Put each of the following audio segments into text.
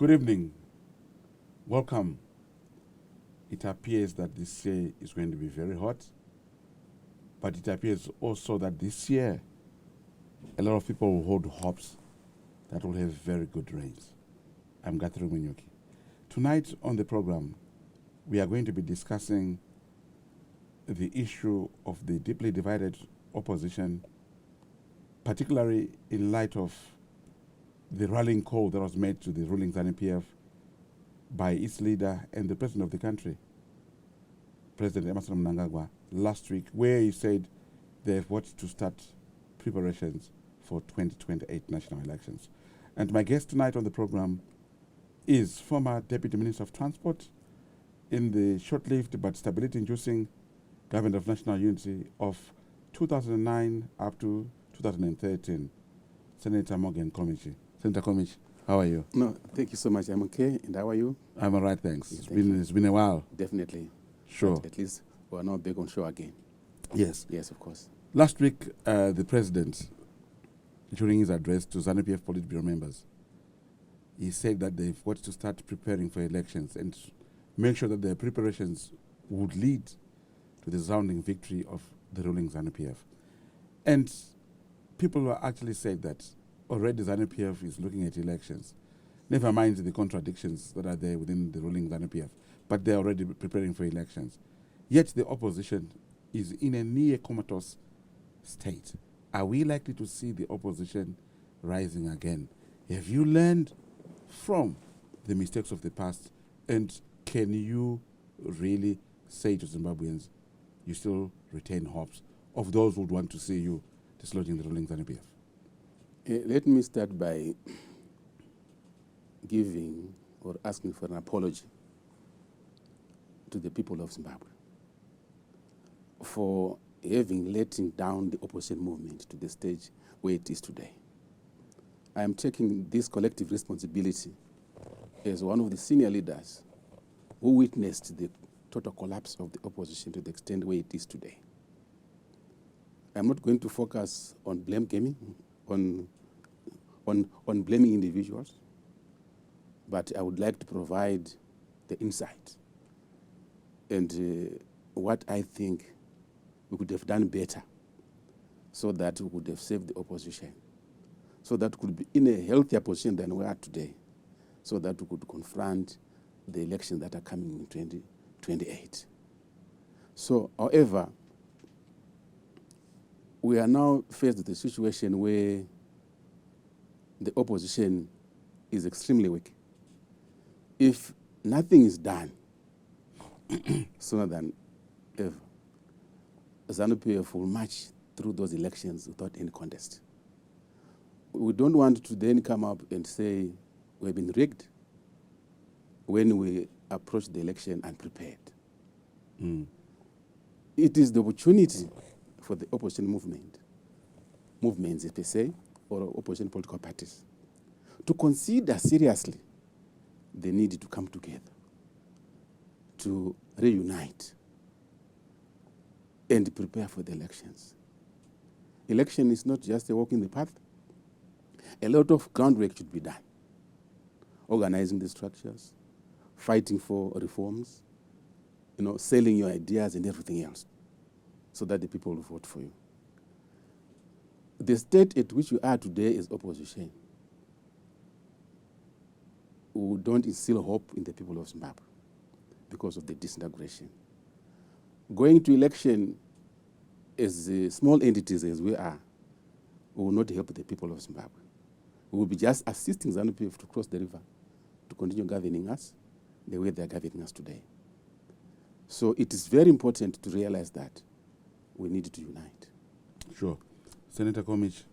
Good evening. Welcome. It appears that this year is going to be very hot, but it appears also that this year a lot of people will hold hopes that will have very good rains. I'm Guthrie Munyuki. Tonight on the program, we are going to be discussing the issue of the deeply divided opposition, particularly in light of the rallying call that was made to the ruling ZANU-PF by its leader and the president of the country, President Emerson Mnangagwa, last week, where he said they've got to start preparations for 2028 national elections. And my guest tonight on the program is former Deputy Minister of Transport in the short-lived but stability-inducing Government of National Unity of 2009 up to 2013, Senator Morgen Komichi. Senator Komichi, how are you? No, thank you so much. I'm okay. And how are you? I'm all right, thanks. Yes, It's been a while. Definitely. Sure. But at least we're now back on show again. Yes. Yes, of course. Last week, the president, during his address to ZANU-PF Politburo members, he said that they've got to start preparing for elections and make sure that their preparations would lead to the resounding victory of the ruling ZANU-PF. And people were actually said that already ZANU-PF is looking at elections. Never mind the contradictions that are there within the ruling ZANU-PF, but they're already preparing for elections. Yet the opposition is in a near comatose state. Are we likely to see the opposition rising again? Have you learned from the mistakes of the past? And can you really say to Zimbabweans, you still retain hopes of those who would want to see you dislodging the ruling ZANU-PF? Let me start by giving or asking for an apology to the people of Zimbabwe for having letting down the opposition movement to the stage where it is today. I am taking this collective responsibility as one of the senior leaders who witnessed the total collapse of the opposition to the extent where it is today. I'm not going to focus on blame gaming, on blaming individuals, but I would like to provide the insight and what I think we could have done better so that we could have saved the opposition, so that we could be in a healthier position than we are today, so that we could confront the elections that are coming in 2028. So, however, we are now faced with a situation where the opposition is extremely weak. If nothing is done sooner than ever, ZANU-PF will march through those elections without any contest. We don't want to then come up and say we've been rigged when we approach the election unprepared. It is the opportunity for the opposition movements per se, or opposition political parties, to consider seriously the need to come together, to reunite, and prepare for the elections. Election is not just a walk in the path. A lot of groundwork should be done. Organizing the structures, fighting for reforms, selling your ideas and everything else, so that the people will vote for you. The state at which we are today is opposition. We don't instill hope in the people of Zimbabwe because of the disintegration. Going to election as small entities as we are will not help the people of Zimbabwe. We will be just assisting ZANU-PF to cross the river, to continue governing us the way they are governing us today. So it is very important to realize that we need to unite. Sure. Senator Komichi,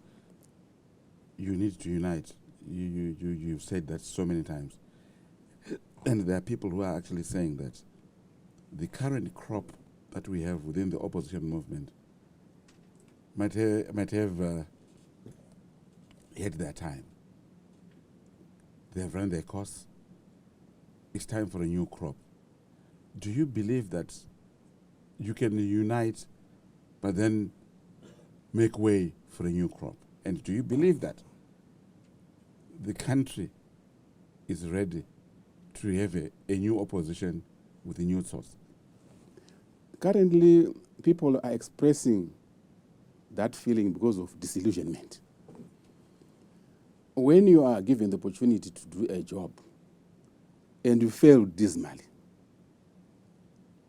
you need to unite. You've said that so many times. And there are people who are actually saying that the current crop that we have within the opposition movement might have had their time. They have run their course. It's time for a new crop. Do you believe that you can unite but then make way for a new crop? And do you believe that the country is ready to have a new opposition with a new source? Currently, people are expressing that feeling because of disillusionment. When you are given the opportunity to do a job and you fail dismally,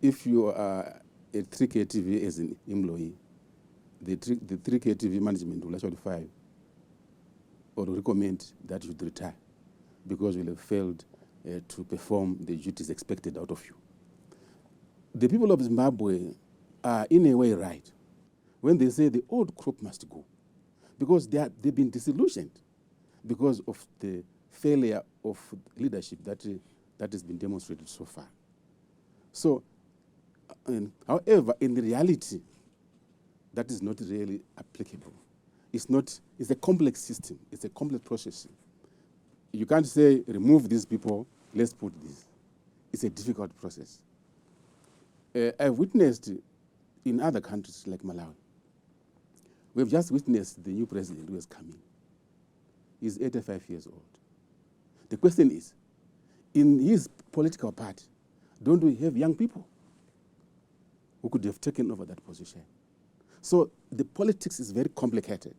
if you are at 3KTV as an employee, the 3KTV management will actually fire you or recommend that you retire because you have failed to perform the duties expected out of you. The people of Zimbabwe are in a way right when they say the old crop must go, because they've been disillusioned because of the failure of leadership that has been demonstrated so far. So, however, in reality, that is not really applicable. It's a complex system. It's a complex process. You can't say, remove these people, let's put this. It's a difficult process. I've witnessed in other countries like Malawi. We've just witnessed the new president who has come in. He's 85 years old. The question is, in his political party, don't we have young people who could have taken over that position? So the politics is very complicated.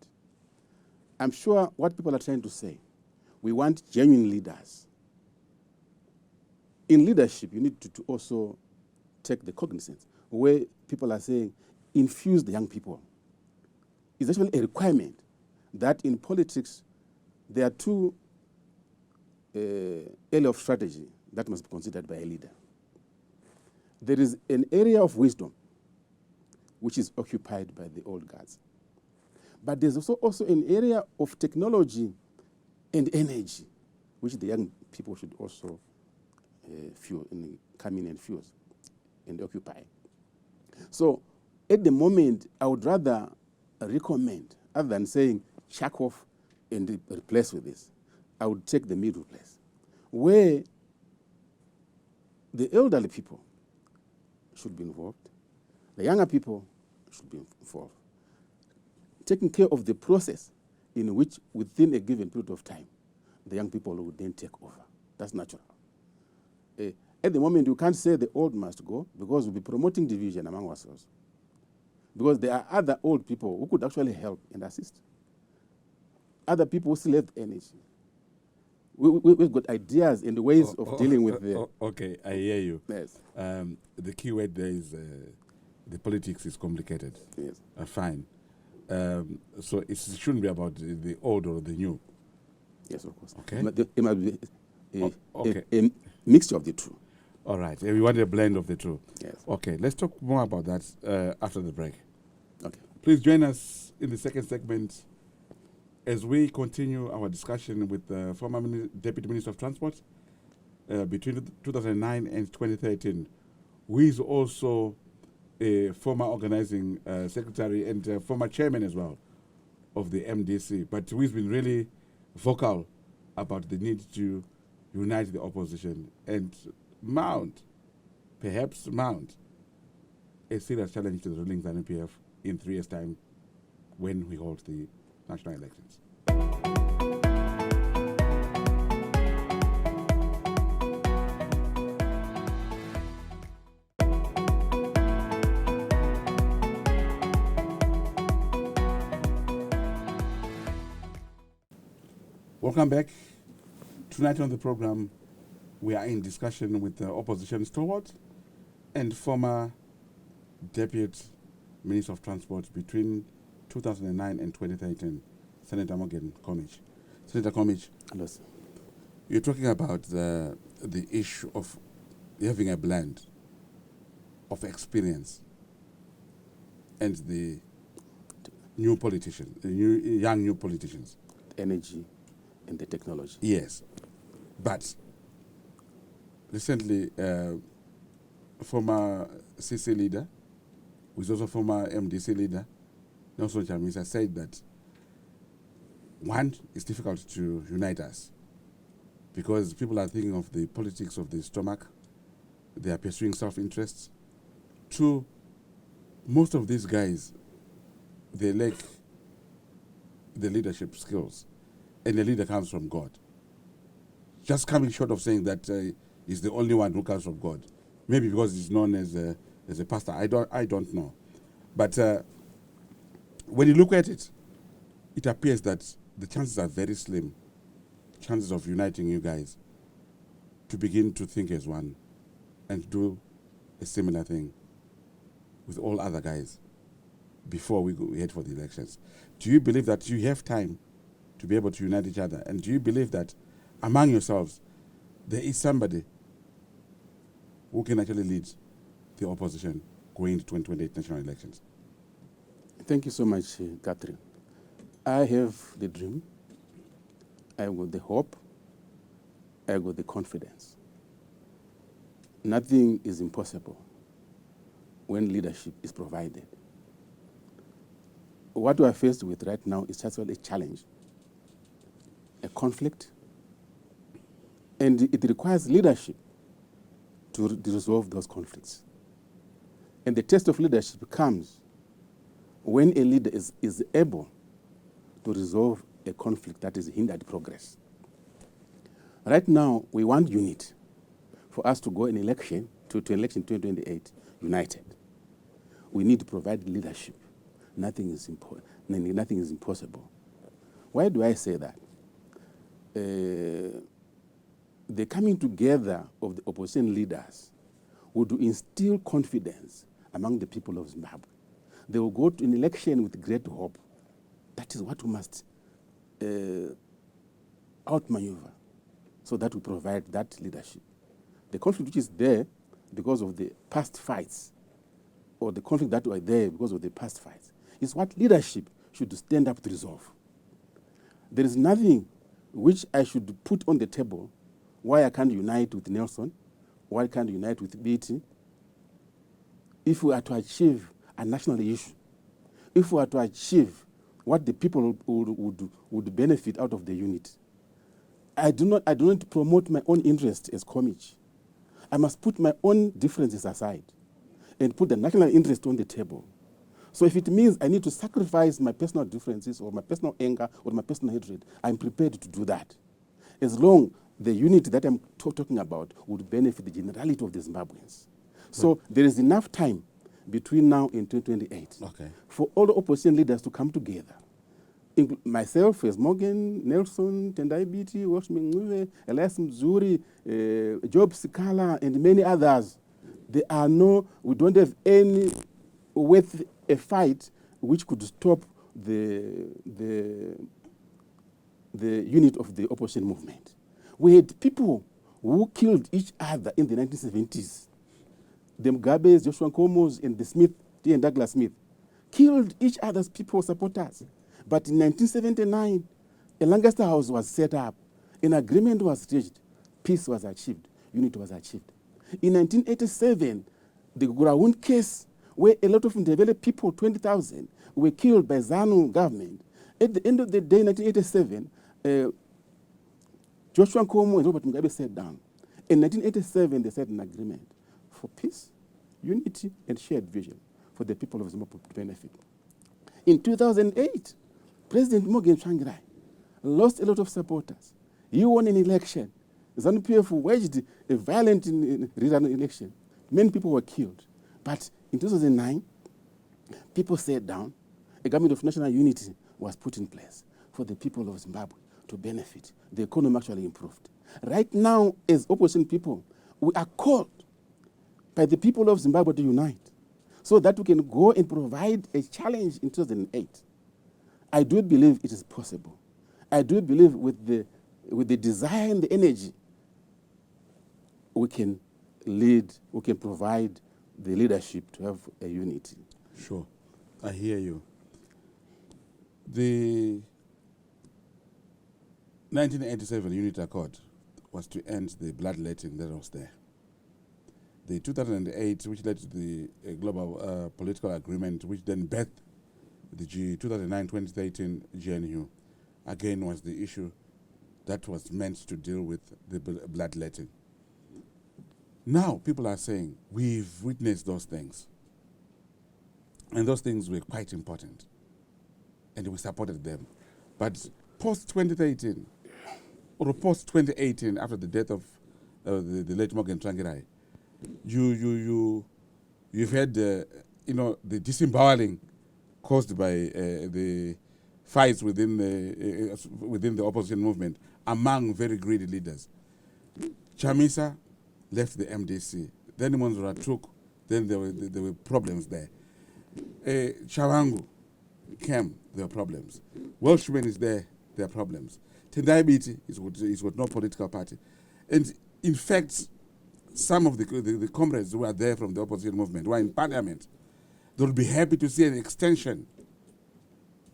I'm sure what people are trying to say, we want genuine leaders. In leadership, you need to also take the cognizance where people are saying, infuse the young people. It's actually a requirement that in politics, there are two areas of strategy that must be considered by a leader. There is an area of wisdom, which is occupied by the old guards. But there's also an area of technology and energy, which the young people should also come in and fuse and occupy. So at the moment, I would rather recommend, other than saying chuck off and replace with this, I would take the middle place, where the elderly people should be involved, the younger people should be involved, taking care of the process in which, within a given period of time, the young people will then take over. That's natural. At the moment, you can't say the old must go, because we'll be promoting division among ourselves. Because there are other old people who could actually help and assist. Other people who still have energy. We've got ideas and ways of dealing with them. Okay, I hear you. Yes. The key word there is the politics is complicated. Yes. Fine. So it shouldn't be about the old or the new. Yes, of course. Okay. It might be okay. a mixture of the two. All right. We want a blend of the two. Yes. Okay. Let's talk more about that after the break. Okay. Please join us in the second segment as we continue our discussion with the former Deputy Minister of Transport between 2009 and 2013, who is also a former organizing secretary and former chairman as well of the MDC, but who has been really vocal about the need to unite the opposition and perhaps mount a serious challenge to the ruling ZANU-PF in 3 years' time when we hold the national elections. Welcome back. Tonight on the program, we are in discussion with the opposition stalwart and former Deputy Minister of Transport between 2009 and 2013, Senator Morgen Komichi. Senator Komichi, Yes. you're talking about the issue of having a blend of experience and the new politicians, young new politicians. Energy and the technology. Yes. But recently, former CC leader, who is also former MDC leader, Nelson Chamisa, said that one, it's difficult to unite us because people are thinking of the politics of the stomach. They are pursuing self-interests. Two, most of these guys, they lack the leadership skills. And the leader comes from God. just coming short of saying that he's the only one who comes from God. Maybe because he's known as a pastor. I don't know. But when you look at it, it appears that the chances are very slim. Chances of uniting you guys to begin to think as one and do a similar thing with all other guys before we head for the elections. Do you believe that you have time to be able to unite each other? And do you believe that among yourselves there is somebody who can actually lead the opposition going into 2028 national elections? Thank you so much, Catherine. I have the dream, I have got the hope, I have got the confidence. Nothing is impossible when leadership is provided. What we are faced with right now is just a challenge, a conflict, and it requires leadership to resolve those conflicts. And the test of leadership comes when a leader is able to resolve a conflict that has hindered progress. Right now, we want unity for us to go in election, to election 2028, united. We need to provide leadership. Nothing is impossible. Why do I say that? The coming together of the opposition leaders would instill confidence among the people of Zimbabwe. They will go to an election with great hope. That is what we must outmaneuver so that we provide that leadership. The conflict which is there because of the past fights, or the conflict that were there because of the past fights, is what leadership should stand up to resolve. There is nothing which I should put on the table why I can't unite with Nelson, why I can't unite with BT, if we are to achieve a national issue, if we are to achieve what the people would benefit out of the unit. I do not promote my own interest as Komichi. I must put my own differences aside and put the national interest on the table. So if it means I need to sacrifice my personal differences or my personal anger or my personal hatred, I'm prepared to do that. As long the unity that I'm talking about would benefit the generality of the Zimbabweans. So there is enough time between now and 2028 for all the opposition leaders to come together. Myself as Morgen, Nelson, Tendai Biti, Washming, Elias Mzuri, Job Sikala, and many others. We don't have any with a fight which could stop the unit of the opposition movement. We had people who killed each other in the 1970s. The Mugabes, Joshua Nkomos, and the Smith, T. and Douglas Smith, killed each other's people supporters. But in 1979, a Lancaster House was set up, an agreement was reached, peace was achieved, unity was achieved. In 1987, the Guraun case, where a lot of developed people, 20,000, were killed by ZANU government. At the end of the day, 1987, Joshua Nkomo and Robert Mugabe sat down. In 1987, they set an agreement for peace, unity, and shared vision for the people of Zimbabwe to benefit. In 2008, President Morgan Tsvangirai lost a lot of supporters. He won an election. ZANU-PF waged a violent rerun election. Many people were killed. But in 2009, people sat down. A government of national unity was put in place for the people of Zimbabwe to benefit. The economy actually improved. Right now, as opposition people, we are called by the people of Zimbabwe to unite so that we can go and provide a challenge in 2008. I do believe it is possible. I do believe with the desire and the energy, we can lead, we can provide the leadership to have a unity. Sure, I hear you. The 1987 Unit Accord was to end the bloodletting that was there. The 2008, which led to the global political agreement, which then birthed the 2009-2013 GNU, again was the issue that was meant to deal with the bloodletting. Now people are saying, we've witnessed those things. And those things were quite important. And we supported them. But post-2013, or post 2018, after the death of the late Morgen Komichi, you've had the disemboweling caused by the fights within the opposition movement among very greedy leaders. Chamisa left the MDC. Then Monzora took. Then there were problems there. Chawangu came. There were problems. Welshman is there. There are problems. Tendai Biti is with no political party, and in fact, some of the comrades who are there from the opposition movement who are in parliament, they will be happy to see an extension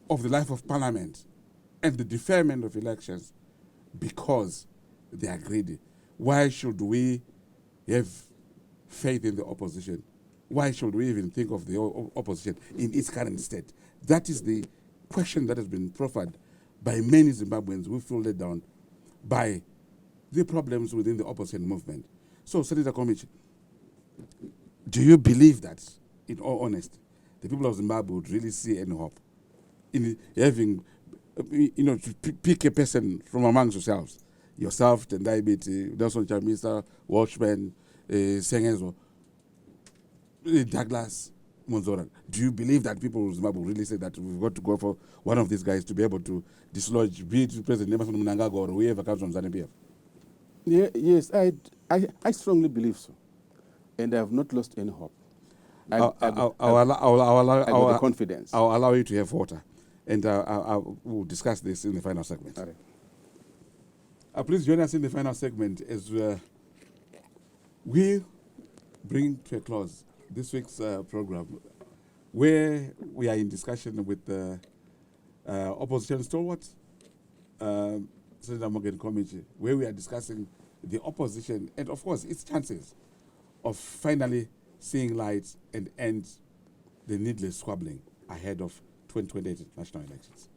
of the life of parliament and the deferment of elections because they are greedy. Why should we have faith in the opposition? Why should we even think of the opposition in its current state? That is the question that has been proffered by many Zimbabweans who feel let down by the problems within the opposition movement. So, Senator Komichi, do you believe that, in all honesty, the people of Zimbabwe would really see any hope in having, to pick a person from amongst yourselves, Tendai Biti, Nelson Chamisa, Walshman, Sengezo, Douglas, Monzora? Do you believe that people of Zimbabwe really say that we've got to go for one of these guys to be able to dislodge, be it President Emerson Mnangagwa or whoever comes from ZANU-PF? Yeah, yes, I strongly believe so. And I have not lost any hope. I got the confidence. I'll allow you to have water. And we'll discuss this in the final segment. All right. Please join us in the final segment as we bring to a close this week's program, where we are in discussion with the opposition stalwart, Senator Morgen Komichi, where we are discussing the opposition and, of course, its chances of finally seeing light and end the needless squabbling ahead of 2028 national elections.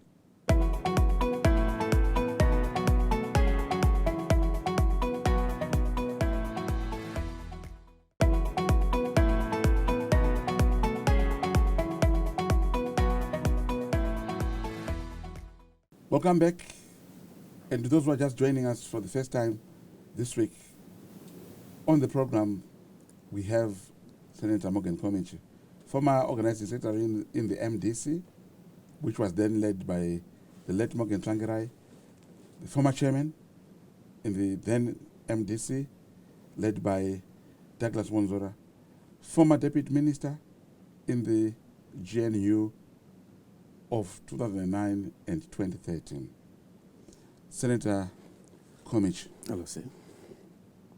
Welcome back. And to those who are just joining us for the first time this week, on the program, we have Senator Morgen Komichi, former organizing secretary in the MDC, which was then led by the late Morgen Komichi, the former chairman in the then MDC, led by Douglas Monzora, former deputy minister in the GNU of 2009 and 2013. Senator Komichi. Hello, sir.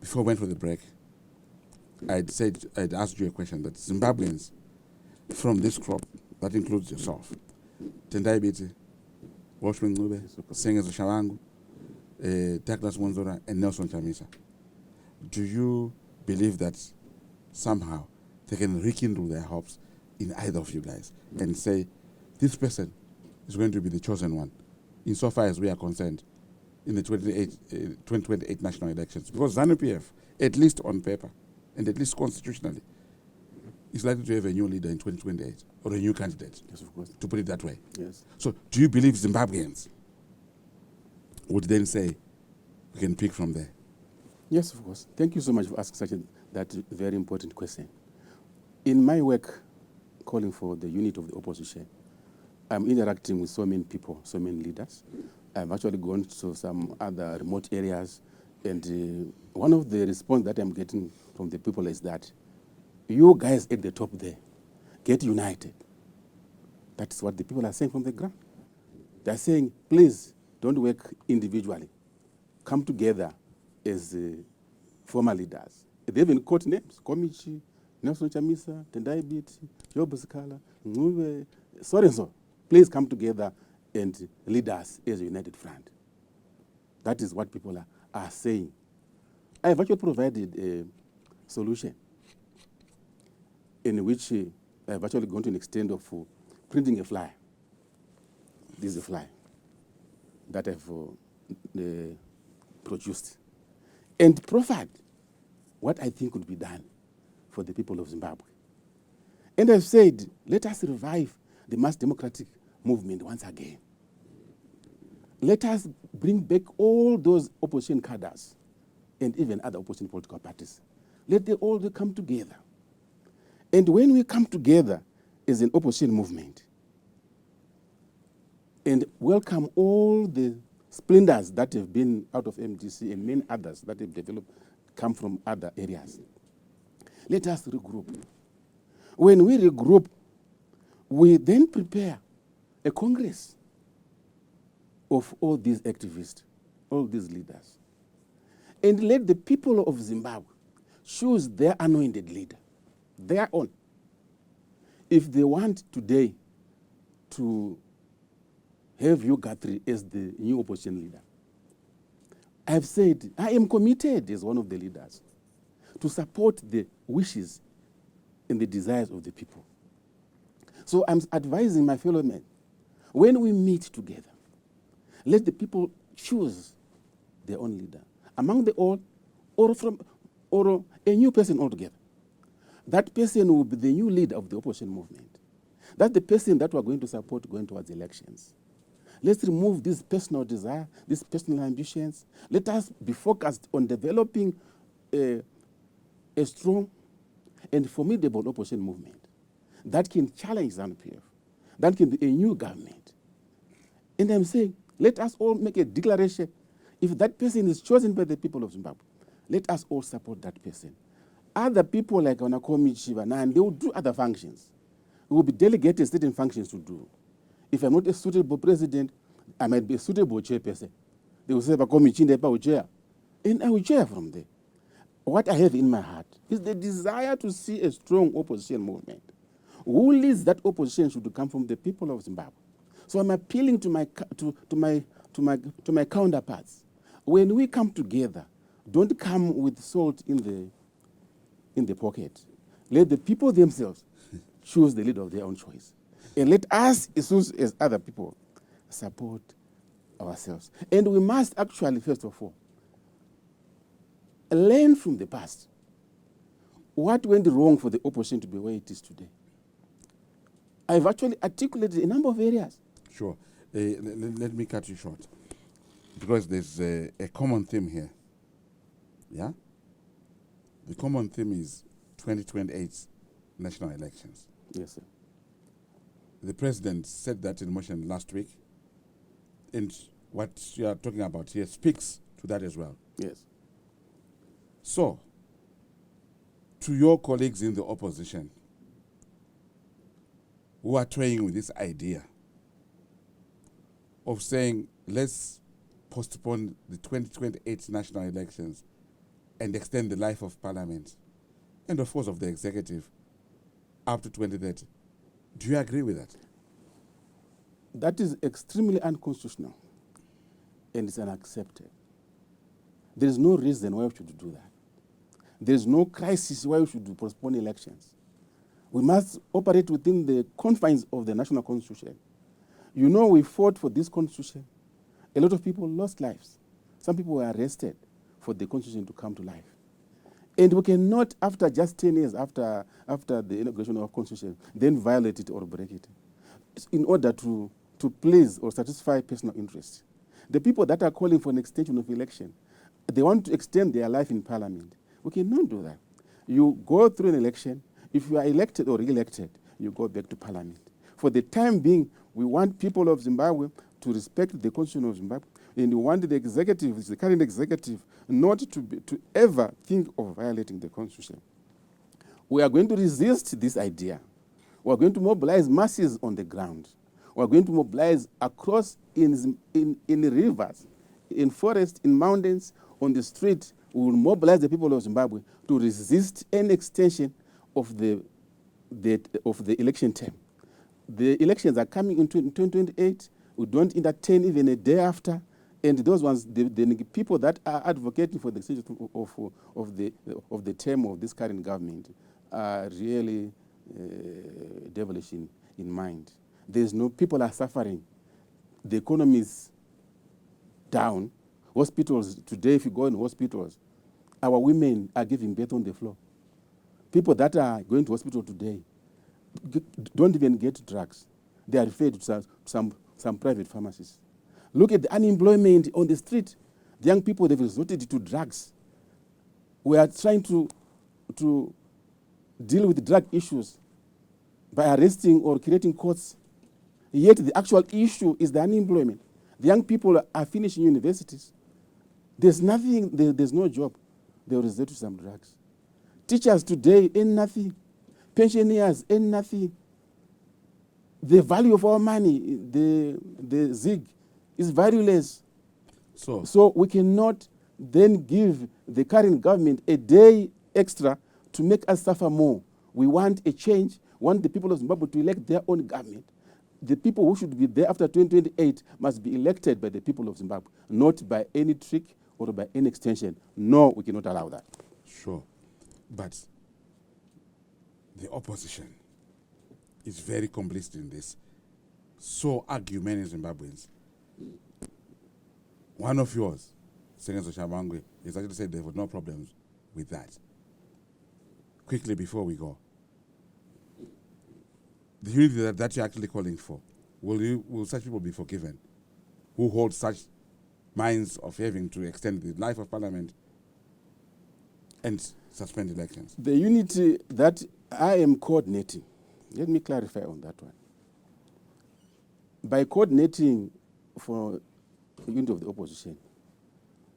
Before we went for the break, I'd asked you a question that Zimbabweans from this crop, that includes yourself, Tendai Biti, Walshman Ngube, Sengezo Shawangu, Douglas Monzora, and Nelson Chamisa, do you believe that somehow they can rekindle their hopes in either of you guys and say, this person is going to be the chosen one, insofar as we are concerned, in the 2028 national elections? Because ZANU-PF, at least on paper, and at least constitutionally, is likely to have a new leader in 2028, or a new candidate, Yes, of course. to put it that way. Yes. So do you believe Zimbabweans would then say, we can pick from there? Yes, of course. Thank you so much for asking that very important question. In my work calling for the unity of the opposition, I'm interacting with so many people, so many leaders. I've actually gone to some other remote areas, and one of the response that I'm getting from the people is that you guys at the top there, get united. That's what the people are saying from the ground. They're saying, please, don't work individually. Come together as former leaders. They even quote names: Komichi, Nelson Chamisa, Tendai Biti, Job Sikala, Ngube, so and so. Please come together and lead us as a united front. That is what people are saying. I have actually provided a solution in which I have actually gone to an extent of printing a flyer. This is a flyer that I've produced and proffered what I think could be done for the people of Zimbabwe. And I've said, let us revive the mass democratic movement once again. let us bring back all those opposition cadres and even other opposition political parties. Let them all come together. And when we come together as an opposition movement and welcome all the splendors that have been out of MDC and many others that have developed, come from other areas, let us regroup. When we regroup, we then prepare a congress of all these activists, all these leaders. And let the people of Zimbabwe choose their anointed leader, their own. If they want today to have you, Guthrie, as the new opposition leader, I've said I am committed as one of the leaders to support the wishes and the desires of the people. So I'm advising my fellow men, when we meet together, let the people choose their own leader, among the old or a new person altogether. That person will be the new leader of the opposition movement. That's the person that we're going to support going towards elections. Let's remove this personal desire, these personal ambitions. Let us be focused on developing a strong and formidable opposition movement that can challenge ZANU-PF, that can be a new government. And I'm saying, let us all make a declaration. If that person is chosen by the people of Zimbabwe, let us all support that person. Other people like Morgen Komichi, and they will do other functions. We will be delegated certain functions to do. If I'm not a suitable president, I might be a suitable chairperson. They will say, chair. And I will chair from there. What I have in my heart is the desire to see a strong opposition movement. Who leads that opposition should come from the people of Zimbabwe. So I'm appealing to my counterparts. When we come together, don't come with salt in the pocket. Let the people themselves choose the leader of their own choice. And let us, as other people, support ourselves. And we must actually, first of all, learn from the past. What went wrong for the opposition to be where it is today? I've actually articulated a number of areas. Sure. Let me cut you short. Because there's a common theme here. Yeah? The common theme is 2028 national elections. Yes, sir. The president set that in motion last week. And what you are talking about here speaks to that as well. Yes. So, to your colleagues in the opposition who are toying with this idea of saying, let's postpone the 2028 national elections and extend the life of parliament and of course of the executive up to 2030. Do you agree with that? That is extremely unconstitutional and it's unacceptable. There is no reason why we should do that. There is no crisis why we should postpone elections. We must operate within the confines of the national constitution. You know, we fought for this constitution. A lot of people lost lives. Some people were arrested for the constitution to come to life. And we cannot, after just 10 years after the inauguration of our constitution, then violate it or break it in order to please or satisfy personal interests. The people that are calling for an extension of election, they want to extend their life in parliament. We cannot do that. You go through an election. If you are elected or re-elected, you go back to parliament. For the time being, we want people of Zimbabwe to respect the constitution of Zimbabwe, and we want the executive, the current executive, not to ever think of violating the constitution. We are going to resist this idea. We are going to mobilize masses on the ground. We are going to mobilize across in rivers, in forests, in mountains, on the street. We will mobilize the people of Zimbabwe to resist any extension of the election term. The elections are coming in 2028. We don't entertain even a day after. And those ones, the people that are advocating for the extension of the term of this current government are really devilish in mind. There's no, people are suffering. The economy is down. Hospitals, today if you go in hospitals, our women are giving birth on the floor. People that are going to hospital today don't even get drugs. They are referred to some private pharmacies. Look at the unemployment on the street. The young people, they've resorted to drugs. We are trying to deal with drug issues by arresting or creating courts. Yet the actual issue is the unemployment. The young people are finishing universities. There's nothing, there's no job. They will resort to some drugs. Teachers today earn nothing. Pensioners earn nothing. The value of our money, the ZIG, is valueless. So we cannot then give the current government a day extra to make us suffer more. We want a change. We want the people of Zimbabwe to elect their own government. The people who should be there after 2028 must be elected by the people of Zimbabwe, not by any trick or by any extension. No, we cannot allow that. Sure. But the opposition is very complicit in this. So argue many Zimbabweans. One of yours, Senator Shabangwe, is actually said there were no problems with that. Quickly before we go, the unity that you're actually calling for, will such people be forgiven who hold such minds of having to extend the life of Parliament and suspend elections? The unity that I am coordinating, let me clarify on that one. By coordinating for the unity of the opposition,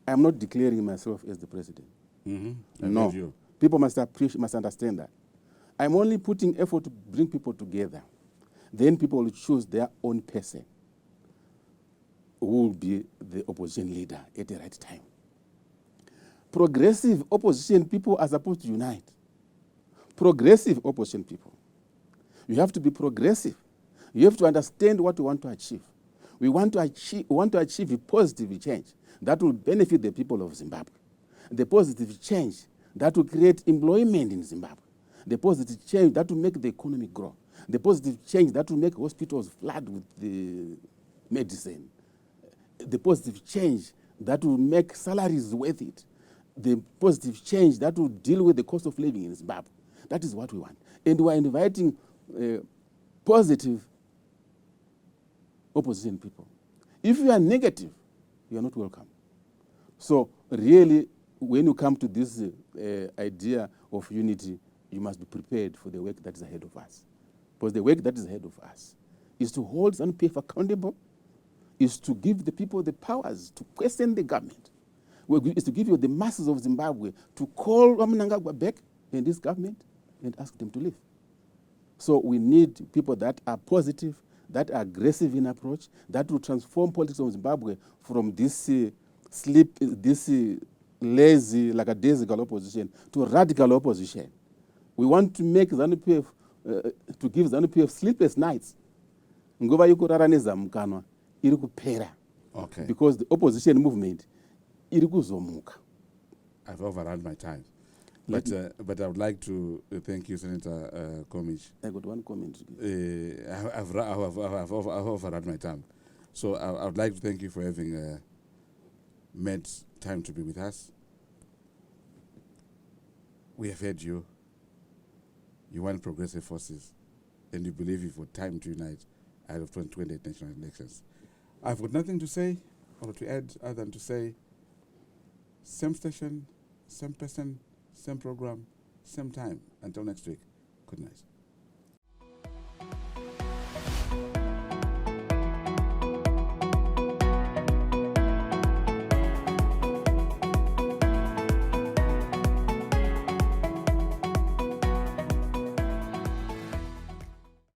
I am not declaring myself as the president. No. People must understand that. I'm only putting effort to bring people together. Then people will choose their own person who will be the opposition leader at the right time. Progressive opposition people are supposed to unite. Progressive opposition people. You have to be progressive. You have to understand what you want to achieve. We want to achieve a positive change that will benefit the people of Zimbabwe. The positive change that will create employment in Zimbabwe. The positive change that will make the economy grow. The positive change that will make hospitals flood with the medicine. The positive change that will make salaries worth it. The positive change that will deal with the cost of living in Zimbabwe. That is what we want. And we are inviting positive opposition people. If you are negative, you are not welcome. So really, when you come to this idea of unity, you must be prepared for the work that is ahead of us. Because the work that is ahead of us is to hold ZANU-PF accountable, is to give the people the powers to question the government, is to give you the masses of Zimbabwe to call Mnangagwa back in this government and ask them to leave. So we need people that are positive, that are aggressive in approach, that will transform politics of Zimbabwe from this lazy, lackadaisical opposition to radical opposition. We want to make ZANU-PF, to give ZANU-PF sleepless nights. Nguva yekurara nezamukanwa iri kupera. Okay. Because the opposition movement iri kuzomuka. I've overrun my time. But I would like to thank you, Senator Komichi. I got one comment to give. I've overrun my time. So I would like to thank you for having made time to be with us. We have heard you. You want progressive forces, and you believe you've got time to unite ahead of 2028 national elections. I've got nothing to say or to add other than to say same station, same person, same program, same time. Until next week, good night.